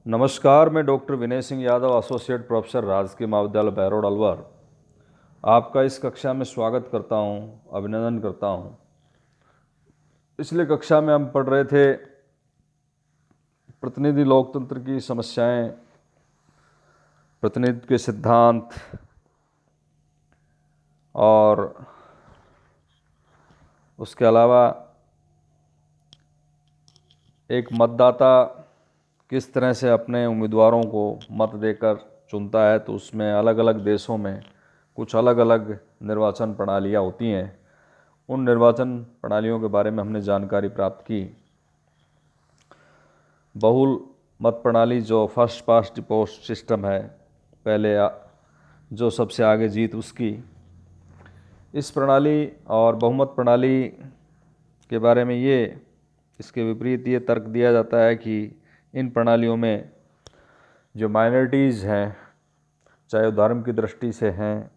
नमस्कार, मैं doctor Vinay Singh Yadav, associate professor राजकीय महाविद्यालय बहरोड अलवर, आपका इस कक्षा में स्वागत करता हूं, अभिनंदन करता हूं। पिछले कक्षा में हम पढ़ रहे थे प्रतिनिधि लोकतंत्र की समस्याएं, प्रतिनिधित्व के सिद्धांत और उसके अलावा एक मतदाता किस तरह से अपने उम्मीदवारों को मत देकर चुनता है। तो उसमें अलग अलग देशों में कुछ अलग अलग निर्वाचन प्रणालियाँ होती हैं। उन निर्वाचन प्रणालियों के बारे में हमने जानकारी प्राप्त की। बहुल मत प्रणाली जो first past the post system है, पहले जो सबसे आगे जीत उसकी, इस प्रणाली और बहुमत प्रणाली के बारे में इसके विपरीत ये तर्क दिया जाता है कि इन प्रणालियों में जो माइनॉरिटीज़ हैं, चाहे वो धर्म की दृष्टि से हैं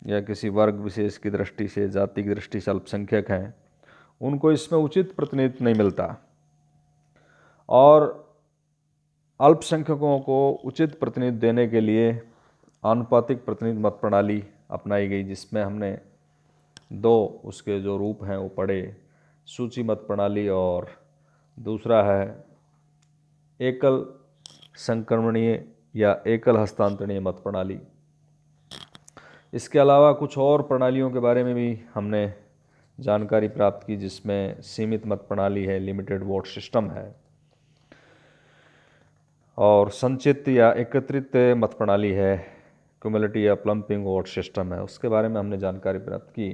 या किसी वर्ग विशेष की दृष्टि से, जाति की दृष्टि से अल्पसंख्यक हैं, उनको इसमें उचित प्रतिनिधित्व नहीं मिलता। और अल्पसंख्यकों को उचित प्रतिनिधित्व देने के लिए आनुपातिक प्रतिनिधि मत प्रणाली अपनाई गई, जिसमें हमने दो उसके जो रूप हैं वो पढ़े, सूची मत प्रणाली और दूसरा है एकल संक्रमणीय या एकल हस्तांतरणीय मत प्रणाली। इसके अलावा कुछ और प्रणालियों के बारे में भी हमने जानकारी प्राप्त की, जिसमें सीमित मत प्रणाली है, लिमिटेड वोट सिस्टम है, और संचित या एकत्रित मत प्रणाली है, क्यूमुलेटिव या प्लम्पिंग वोट सिस्टम है। उसके बारे में हमने जानकारी प्राप्त की।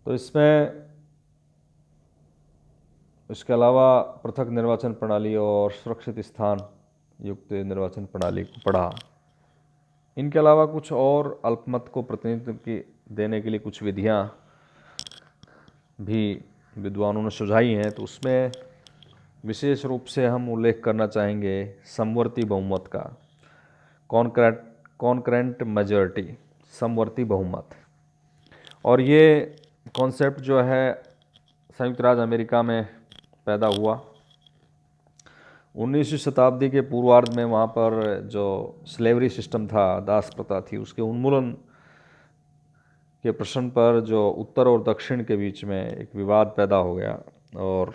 तो इसके अलावा पृथक निर्वाचन प्रणाली और सुरक्षित स्थान युक्त निर्वाचन प्रणाली को पढ़ा। इनके अलावा कुछ और अल्पमत को प्रतिनिधित्व देने के लिए कुछ विधियां भी विद्वानों ने सुझाई हैं। तो उसमें विशेष रूप से हम उल्लेख करना चाहेंगे समवर्ती बहुमत का, कॉन्करेंट मेजॉरिटी, समवर्ती बहुमत। और ये कॉन्सेप्ट जो है संयुक्त राज्य अमेरिका में पैदा हुआ 19वीं शताब्दी के पूर्वार्ध में। वहाँ पर जो स्लेवरी सिस्टम था, दास प्रथा थी, उसके उन्मूलन के प्रश्न पर जो उत्तर और दक्षिण के बीच में एक विवाद पैदा हो गया, और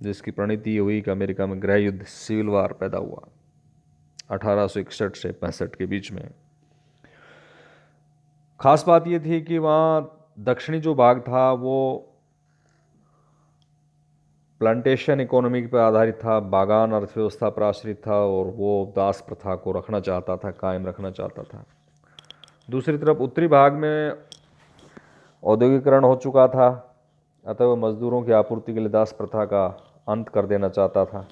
जिसकी परिणति हुई कि अमेरिका में गृह युद्ध, सिविल वार पैदा हुआ 1861 से 65 के बीच में। खास बात ये थी कि वहाँ दक्षिणी जो भाग था वो प्लांटेशन इकोनॉमी पर आधारित था, बागान अर्थव्यवस्था पर आश्रित था, और वो दास प्रथा को रखना चाहता था, कायम रखना चाहता था। दूसरी तरफ उत्तरी भाग में औद्योगिकरण हो चुका था, अतः वह मजदूरों की आपूर्ति के लिए दास प्रथा का अंत कर देना चाहता था।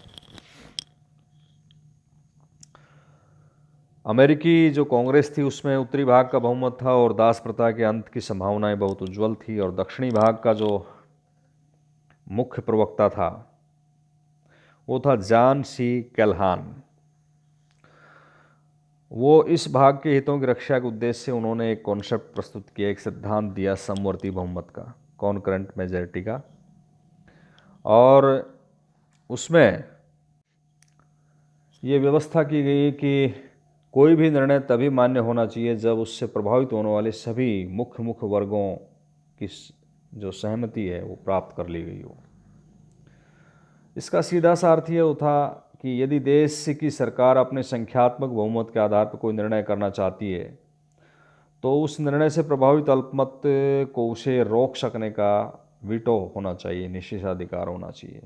अमेरिकी जो कांग्रेस थी उसमें उत्तरी भाग का बहुमत था और दास प्रथा के अंत की संभावनाएं बहुत उज्जवल थी। और दक्षिणी भाग का जो मुख्य प्रवक्ता था वो था जॉन सी कैल्हान। वो इस भाग के हितों की रक्षा के उद्देश्य से उन्होंने एक कॉन्सेप्ट प्रस्तुत किया, एक सिद्धांत दिया समवर्ती बहुमत का, कॉन्करेंट मेजॉरिटी का। और उसमें ये व्यवस्था की गई कि कोई भी निर्णय तभी मान्य होना चाहिए जब उससे प्रभावित होने वाले सभी मुख्य वर्गों की जो सहमति है वो प्राप्त कर ली गई हो। इसका सीधा सा अर्थ ये था कि यदि देश की सरकार अपने संख्यात्मक बहुमत के आधार पर कोई निर्णय करना चाहती है तो उस निर्णय से प्रभावित अल्पमत को उसे रोक सकने का वीटो होना चाहिए, निषेधाधिकार होना चाहिए।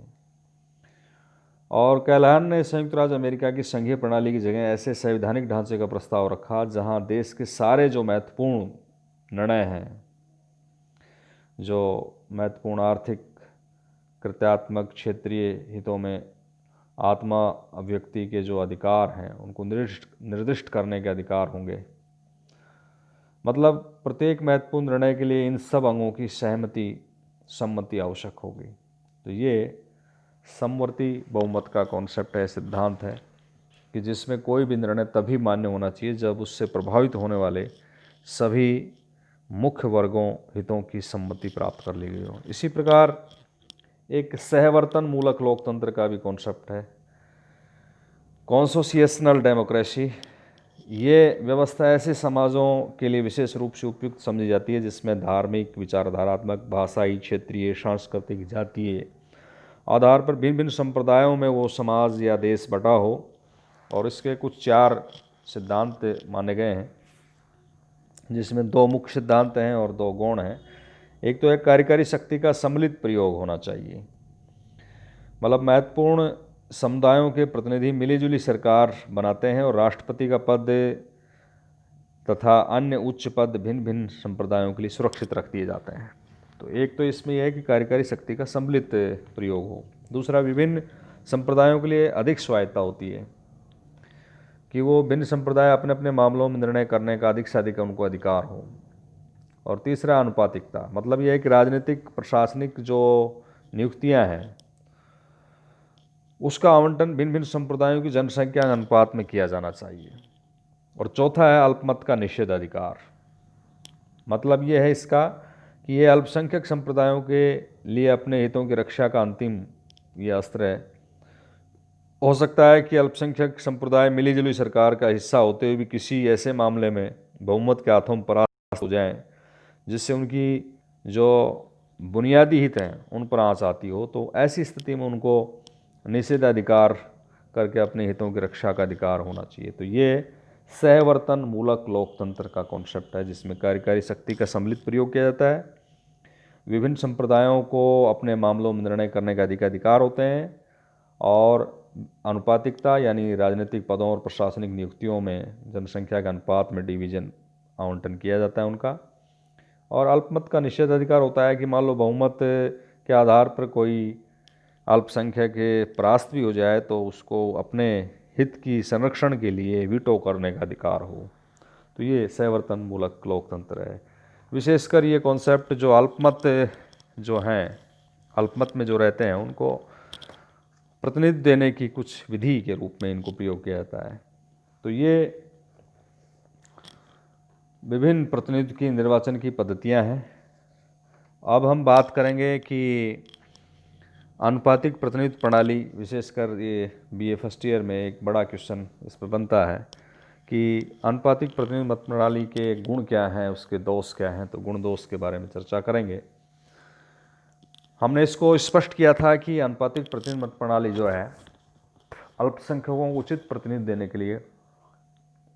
और कैलान ने संयुक्त राज्य अमेरिका की संघीय प्रणाली की जगह ऐसे संवैधानिक ढांचे का प्रस्ताव रखा जहां देश के सारे जो महत्वपूर्ण निर्णय हैं, जो महत्वपूर्ण आर्थिक, कृत्यात्मक, क्षेत्रीय हितों में आत्मा अभिव्यक्ति के जो अधिकार हैं उनको निर्दिष्ट करने के अधिकार होंगे। मतलब प्रत्येक महत्वपूर्ण निर्णय के लिए इन सब अंगों की सम्मति आवश्यक होगी। तो ये समवर्ती बहुमत का कॉन्सेप्ट है, सिद्धांत है, कि जिसमें कोई भी निर्णय तभी मान्य होना चाहिए जब उससे प्रभावित होने वाले सभी मुख्य वर्गों हितों की सम्मति प्राप्त कर ली गई हो। इसी प्रकार एक सहवर्तन मूलक लोकतंत्र का भी कॉन्सेप्ट है, कॉन्स्टिट्यूशनल डेमोक्रेसी, ये व्यवस्था ऐसे समाजों के लिए विशेष रूप से उपयुक्त समझी जाती है जिसमें धार्मिक, विचारधारात्मक, भाषाई, क्षेत्रीय, सांस्कृतिक, जातीय आधार पर भिन्न भिन्न संप्रदायों में वो समाज या देश बटा हो। और इसके कुछ 4 सिद्धांत माने गए हैं, जिसमें 2 मुख्य सिद्धांत हैं और 2 गौण हैं। एक तो है कार्यकारी शक्ति का सम्मिलित प्रयोग होना चाहिए, मतलब महत्वपूर्ण समुदायों के प्रतिनिधि मिलीजुली सरकार बनाते हैं और राष्ट्रपति का पद तथा अन्य उच्च पद भिन्न भिन्न संप्रदायों के लिए सुरक्षित रख दिए जाते हैं। तो एक तो इसमें यह है कि कार्यकारी शक्ति का सम्मिलित प्रयोग हो। दूसरा, विभिन्न संप्रदायों के लिए अधिक स्वायत्ता होती है कि वो भिन्न संप्रदाय अपने अपने मामलों में निर्णय करने का अधिक से अधिक उनको अधिकार हो। और तीसरा, अनुपातिकता, मतलब यह है कि राजनीतिक प्रशासनिक जो नियुक्तियां हैं उसका आवंटन भिन्न भिन्न संप्रदायों की जनसंख्या के अनुपात में किया जाना चाहिए। और चौथा है अल्पमत का निषेधाधिकार, मतलब यह है इसका कि ये अल्पसंख्यक संप्रदायों के लिए अपने हितों की रक्षा का अंतिम यह अस्त्र है। हो सकता है कि अल्पसंख्यक संप्रदाय मिलीजुली सरकार का हिस्सा होते हुए भी किसी ऐसे मामले में बहुमत के हाथों परास्त हो जाएं जिससे उनकी जो बुनियादी हित हैं उन पर आंच आती हो, तो ऐसी स्थिति में उनको निषेधाधिकार करके अपने हितों की रक्षा का अधिकार होना चाहिए। तो ये सहवर्तन मूलक लोकतंत्र का कॉन्सेप्ट है, जिसमें कार्यकारी शक्ति का सम्मिलित प्रयोग किया जाता है। विभिन्न संप्रदायों को अपने मामलों में निर्णय करने का अधिकार होते हैं और अनुपातिकता यानी राजनीतिक पदों और प्रशासनिक नियुक्तियों में जनसंख्या के अनुपात में डिवीजन आवंटन किया जाता है उनका। और अल्पमत का निषेधाधिकार होता है कि मान लो बहुमत के आधार पर कोई अल्पसंख्यक के परास्त भी हो जाए तो उसको अपने हित की संरक्षण के लिए वीटो करने का अधिकार हो। तो ये सहवर्तन मूलक लोकतंत्र है। विशेषकर ये कॉन्सेप्ट जो अल्पमत जो हैं, अल्पमत में जो रहते हैं, उनको प्रतिनिधित्व देने की कुछ विधि के रूप में इनको प्रयोग किया जाता है। तो ये विभिन्न प्रतिनिधित्व की निर्वाचन की पद्धतियां हैं। अब हम बात करेंगे कि अनुपातिक प्रतिनिधित्व प्रणाली, विशेषकर ये बीए फर्स्ट ईयर में एक बड़ा क्वेश्चन इस पर बनता है कि अनुपातिक प्रतिनिधित्व प्रणाली के गुण क्या हैं, उसके दोष क्या हैं। तो गुण दोष के बारे में चर्चा करेंगे। हमने इसको स्पष्ट किया था कि अनुपातिक प्रतिनिधित्व प्रणाली जो है अल्पसंख्यकों को उचित प्रतिनिधित्व देने के लिए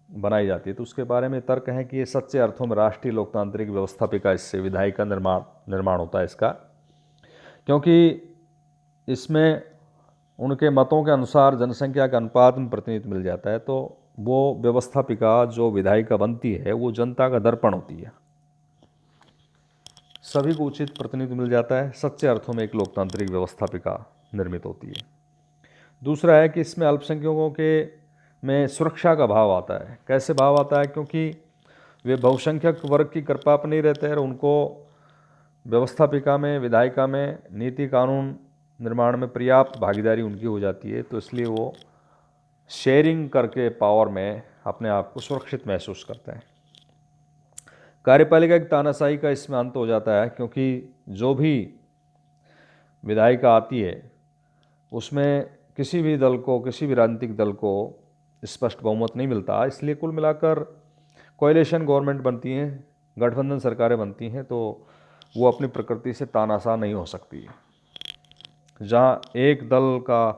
बनाई जाती है। तो उसके बारे में तर्क है कि ये सच्चे अर्थों में राष्ट्रीय लोकतांत्रिक व्यवस्थापिका, इससे विधायी का निर्माण होता है इसका, क्योंकि इसमें उनके मतों के अनुसार जनसंख्या के अनुपात में प्रतिनिधित्व मिल जाता है। तो वो व्यवस्थापिका जो विधायिका बनती है वो जनता का दर्पण होती है, सभी को उचित प्रतिनिधित्व मिल जाता है। सच्चे अर्थों में एक लोकतांत्रिक व्यवस्थापिका निर्मित होती है। दूसरा है कि इसमें अल्पसंख्यकों के में सुरक्षा का भाव आता है। कैसे भाव आता है? क्योंकि वे बहुसंख्यक वर्ग की कृपा पर नहीं रहते हैं और उनको व्यवस्थापिका में, विधायिका में, नीति कानून निर्माण में पर्याप्त भागीदारी उनकी हो जाती है। तो इसलिए वो शेयरिंग करके पावर में अपने आप को सुरक्षित महसूस करते हैं। कार्यपालिका की तानाशाही का इसमें अंत हो जाता है, क्योंकि जो भी विधायिका आती है उसमें किसी भी दल को, किसी भी राजनीतिक दल को स्पष्ट बहुमत नहीं मिलता। इसलिए कुल मिलाकर कोएलिशन गवर्नमेंट बनती हैं, गठबंधन सरकारें बनती हैं, तो वो अपनी प्रकृति से तानाशाह नहीं हो सकती है। जहाँ एक दल का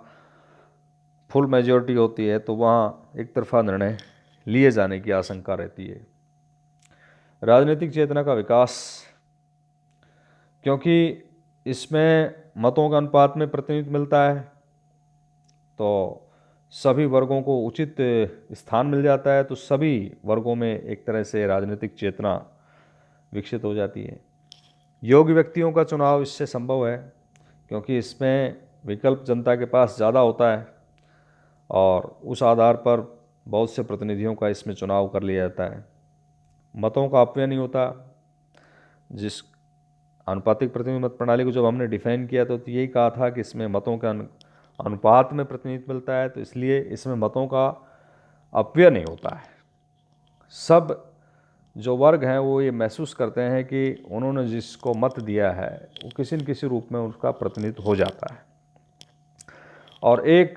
फुल मेजॉरिटी होती है तो वहाँ एक तरफा निर्णय लिए जाने की आशंका रहती है। राजनीतिक चेतना का विकास, क्योंकि इसमें मतों का अनुपात में प्रतिनिधित्व मिलता है तो सभी वर्गों को उचित स्थान मिल जाता है, तो सभी वर्गों में एक तरह से राजनीतिक चेतना विकसित हो जाती है। योग्य व्यक्तियों का चुनाव इससे संभव है, क्योंकि इसमें विकल्प जनता के पास ज़्यादा होता है और उस आधार पर बहुत से प्रतिनिधियों का इसमें चुनाव कर लिया जाता है। मतों का अपव्यय नहीं होता। जिस अनुपातिक प्रतिनिधित्व प्रणाली को जब हमने डिफाइन किया तो यही कहा था कि इसमें मतों के अनुपात में प्रतिनिधित्व मिलता है, तो इसलिए इसमें मतों का अपव्यय नहीं होता है। सब जो वर्ग हैं वो ये महसूस करते हैं कि उन्होंने जिसको मत दिया है वो किसी न किसी रूप में उसका प्रतिनिधित्व हो जाता है। और एक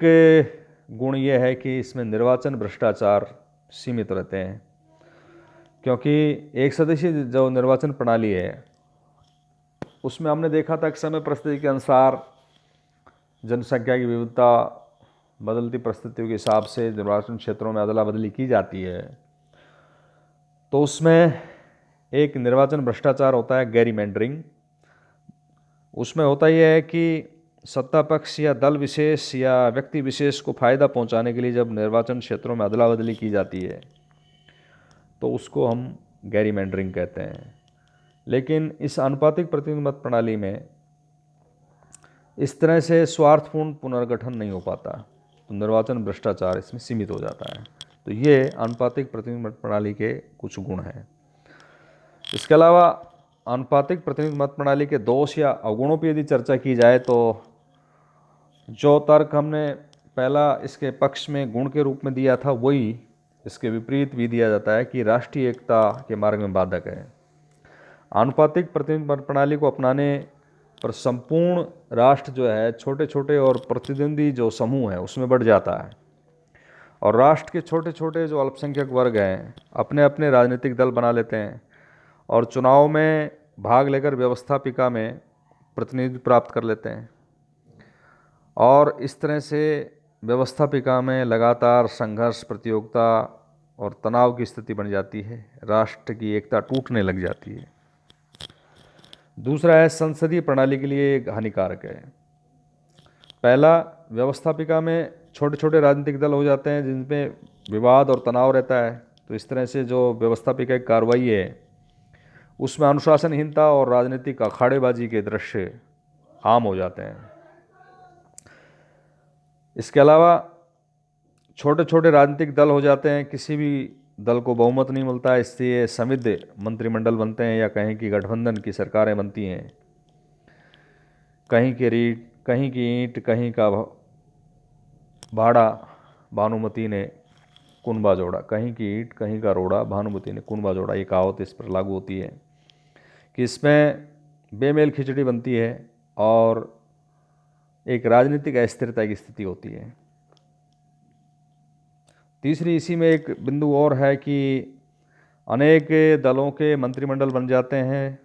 गुण ये है कि इसमें निर्वाचन भ्रष्टाचार सीमित रहते हैं, क्योंकि एक सदस्यीय जो निर्वाचन प्रणाली है उसमें हमने देखा था कि समय परिस्थिति के अनुसार जनसंख्या की विविधता, बदलती परिस्थितियों के हिसाब से निर्वाचन क्षेत्रों में अदला बदली की जाती है। तो उसमें एक निर्वाचन भ्रष्टाचार होता है, गैरीमेंडरिंग। उसमें होता यह है कि सत्ता पक्ष या दल विशेष या व्यक्ति विशेष को फायदा पहुंचाने के लिए जब निर्वाचन क्षेत्रों में अदला बदली की जाती है तो उसको हम गैरीमेंडरिंग कहते हैं। लेकिन इस आनुपातिक प्रतिनिधि मत प्रणाली में इस तरह से स्वार्थपूर्ण पुनर्गठन नहीं हो पाता, तो निर्वाचन भ्रष्टाचार इसमें सीमित हो जाता है। तो ये आनुपातिक प्रतिनिधि मत प्रणाली के कुछ गुण हैं। इसके अलावा आनुपातिक प्रतिनिधि मत प्रणाली के दोष या अवगुणों पर यदि चर्चा की जाए तो जो तर्क हमने पहला इसके पक्ष में गुण के रूप में दिया था वही इसके विपरीत भी दिया जाता है कि राष्ट्रीय एकता के मार्ग में बाधक है। आनुपातिक प्रतिनिधि मत प्रणाली को अपनाने पर संपूर्ण राष्ट्र जो है छोटे छोटे और प्रतिद्वंदी जो समूह है उसमें बढ़ जाता है, और राष्ट्र के छोटे छोटे जो अल्पसंख्यक वर्ग हैं अपने अपने राजनीतिक दल बना लेते हैं और चुनाव में भाग लेकर व्यवस्थापिका में प्रतिनिधित्व प्राप्त कर लेते हैं, और इस तरह से व्यवस्थापिका में लगातार संघर्ष, प्रतियोगिता और तनाव की स्थिति बन जाती है, राष्ट्र की एकता टूटने लग जाती है। दूसरा है संसदीय प्रणाली के लिए एक हानिकारक है। पहला, व्यवस्थापिका में छोटे छोटे राजनीतिक दल हो जाते हैं जिनमें विवाद और तनाव रहता है, तो इस तरह से जो व्यवस्थापिका की कार्रवाई है उसमें अनुशासनहीनता और राजनीतिक अखाड़ेबाजी के दृश्य आम हो जाते हैं। इसके अलावा छोटे छोटे राजनीतिक दल हो जाते हैं, किसी भी दल को बहुमत नहीं मिलता है, इससे संविद्ध मंत्रिमंडल बनते हैं या कहीं की गठबंधन की सरकारें बनती हैं। कहीं की रीट, कहीं की ईंट, कहीं का भाड़ा, भानुमति ने कुनबा जोड़ा। कहीं की ईंट, कहीं का रोड़ा, भानुमति ने कुनबा जोड़ा, ये कहावत इस पर लागू होती है कि इसमें बेमेल खिचड़ी बनती है और एक राजनीतिक अस्थिरता की स्थिति होती है। तीसरी, इसी में एक बिंदु और है कि अनेक दलों के मंत्रिमंडल बन जाते हैं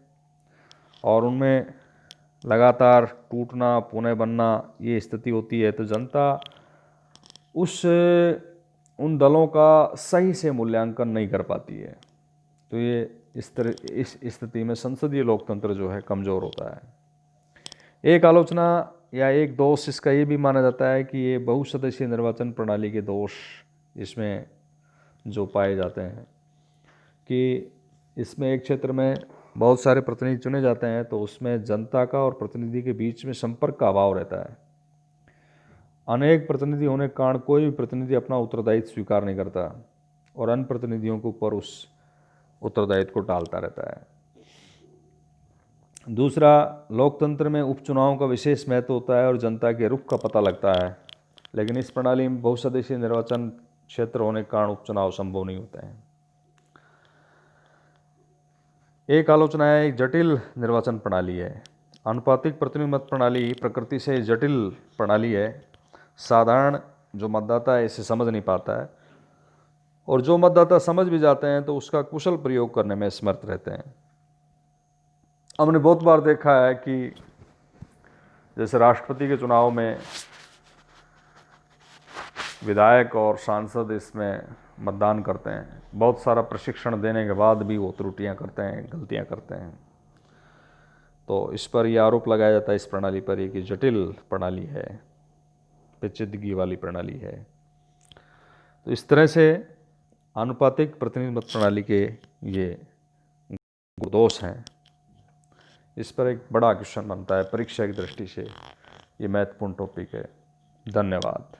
और उनमें लगातार टूटना, पुनः बनना, ये स्थिति होती है, तो जनता उन दलों का सही से मूल्यांकन नहीं कर पाती है। तो ये इस स्थिति में संसदीय लोकतंत्र जो है कमज़ोर होता है। एक आलोचना या एक दोष इसका ये भी माना जाता है कि ये बहुसदस्यीय निर्वाचन प्रणाली के दोष इसमें जो पाए जाते हैं कि इसमें एक क्षेत्र में बहुत सारे प्रतिनिधि चुने जाते हैं तो उसमें जनता का और प्रतिनिधि के बीच में संपर्क का अभाव रहता है। अनेक प्रतिनिधि होने के कारण कोई भी प्रतिनिधि अपना उत्तरदायित्व स्वीकार नहीं करता और अन्य प्रतिनिधियों के ऊपर उस उत्तरदायित्व को टालता रहता है। दूसरा, लोकतंत्र में उपचुनावों का विशेष महत्व होता है और जनता के रुख का पता लगता है, लेकिन इस प्रणाली में बहुसदस्यीय निर्वाचन क्षेत्र होने के कारण उपचुनाव संभव नहीं होते हैं। एक आलोचना है, एक जटिल निर्वाचन प्रणाली है। आनुपातिक प्रतिनिधि मत प्रणाली प्रकृति से जटिल प्रणाली है। साधारण जो मतदाता है इसे समझ नहीं पाता है, और जो मतदाता समझ भी जाते हैं तो उसका कुशल प्रयोग करने में समर्थ रहते हैं। हमने बहुत बार देखा है कि जैसे राष्ट्रपति के चुनाव में विधायक और सांसद इसमें मतदान करते हैं, बहुत सारा प्रशिक्षण देने के बाद भी वो त्रुटियां करते हैं, गलतियां करते हैं। तो इस पर यह आरोप लगाया जाता है इस प्रणाली पर कि जटिल प्रणाली है, पेचीदगी वाली प्रणाली है। तो इस तरह से आनुपातिक प्रतिनिधि मत प्रणाली के ये दोष हैं। इस पर एक बड़ा क्वेश्चन बनता है परीक्षा की दृष्टि से, ये महत्वपूर्ण टॉपिक है। धन्यवाद।